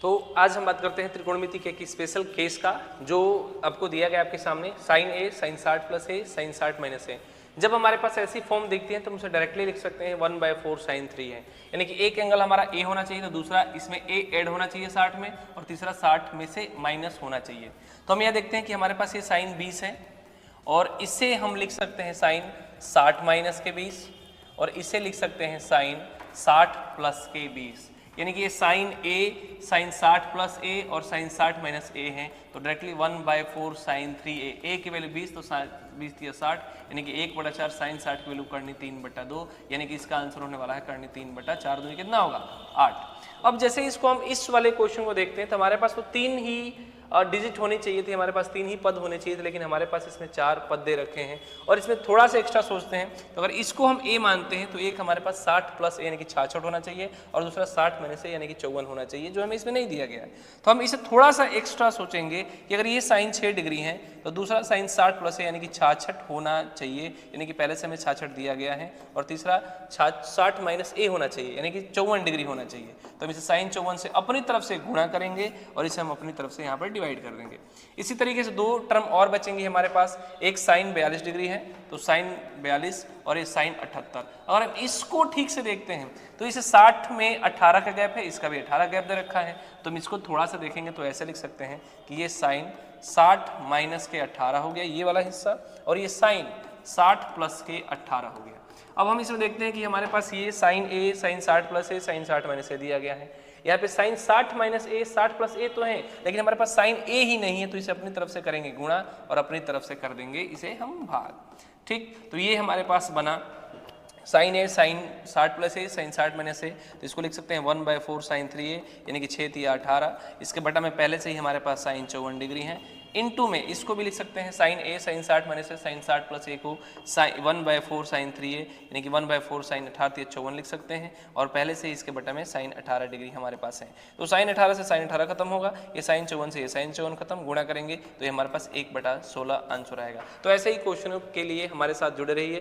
तो आज हम बात करते हैं त्रिकोणमिति के एक स्पेशल केस का जो आपको दिया गया आपके सामने साइन ए साइन 60 प्लस ए साइन 60 माइनस ए। जब हमारे पास ऐसी फॉर्म दिखती है तो हम उसे डायरेक्टली लिख सकते हैं 1/4 साइन 3 है, यानी कि एक एंगल हमारा ए होना चाहिए तो दूसरा इसमें ए ऐड होना चाहिए 60 में और तीसरा 60 में से माइनस होना चाहिए। तो हम यह देखते हैं कि हमारे पास ये साइन 20 है और इसे हम लिख सकते हैं साइन 60 माइनस के 20 और इसे लिख सकते हैं साइन 60 प्लस के 20, यानी कि ये साइन ए साइन 60 प्लस ए और साइन 60 माइनस ए है। तो डायरेक्टली 1/4 साइन 3a, ए की वैल्यू 20 तो 20 या 60, यानी कि 1/4 साइन 60 की वैल्यू करनी 3/2, यानी कि इसका आंसर होने वाला है करनी 3/4 दूनी कितना होगा 8। अब जैसे इसको हम इस वाले क्वेश्चन को देखते हैं तो हमारे पास तो 3 ही डिजिट होनी चाहिए थी, हमारे पास 3 ही पद होने चाहिए थे, लेकिन हमारे पास इसमें 4 पद दे रखे हैं और इसमें थोड़ा सा एक्स्ट्रा सोचते हैं तो अगर इसको हम a मानते हैं तो एक हमारे पास 60 प्लस ए यानी कि 66 होना चाहिए और दूसरा 60 माइनस ए यानी कि 54 होना चाहिए, जो हमें इसमें नहीं दिया गया है। तो हम इसे थोड़ा सा एक्स्ट्रा सोचेंगे कि अगर ये साइन 6 डिग्री है तो दूसरा साइन 60 प्लस ए यानी कि 66 होना चाहिए, यानी कि पहले से हमें 66 दिया गया है और तीसरा 60 माइनस ए होना चाहिए यानी कि 54 डिग्री होना चाहिए। तो हम इसे साइन 54 से अपनी तरफ से गुणा करेंगे और इसे हम अपनी तरफ से यहाँ पर डिवाइड कर देंगे। इसी तरीके से 2 टर्म और बचेंगे हमारे पास, एक साइन 42 डिग्री है तो साइन 42 और ये साइन 78। अगर हम इसको ठीक से देखते हैं तो इसे 60 में 18 का गैप है, इसका भी 18 गैप दे रखा है, तो हम इसको थोड़ा सा देखेंगे तो ऐसे लिख सकते हैं कि ये साइन 60 माइनस के 18 हो गया ये वाला हिस्सा और ये साइन 60 प्लस के 18 हो गया। अब हम इसमें देखते हैं कि हमारे पास ये साइन ए साइन 60 प्लस ए साइन 60 माइनस ए दिया गया है, यहाँ पे साइन 60 माइनस ए 60 प्लस ए तो है लेकिन हमारे पास साइन ए ही नहीं है, तो इसे अपनी तरफ से करेंगे गुणा और अपनी तरफ से कर देंगे इसे हम भाग। ठीक, तो ये हमारे पास बना साइन ए साइन 60 प्लस ए साइन 60 माइनस ए, तो इसको लिख सकते हैं 1/4 साइन 3a यानी कि 6 3 18, इसके बटा में पहले से ही हमारे पास साइन 54 डिग्री है। इनटू में इसको भी लिख सकते हैं साइन ए साइन 60 माइनस ए साइन 60 प्लस ए को 1/4 साइन 3a यानी कि 1/4 साइन 18 54 लिख सकते हैं और पहले से इसके बटा में साइन 18 डिग्री हमारे पास है। तो साइन 18 से साइन 18 खत्म होगा, ये साइन 54 से ये साइन 54 खत्म, गुणा करेंगे तो ये हमारे पास 1/16 आंसर आएगा। तो ऐसे ही क्वेश्चनों के लिए हमारे साथ जुड़े रहिए।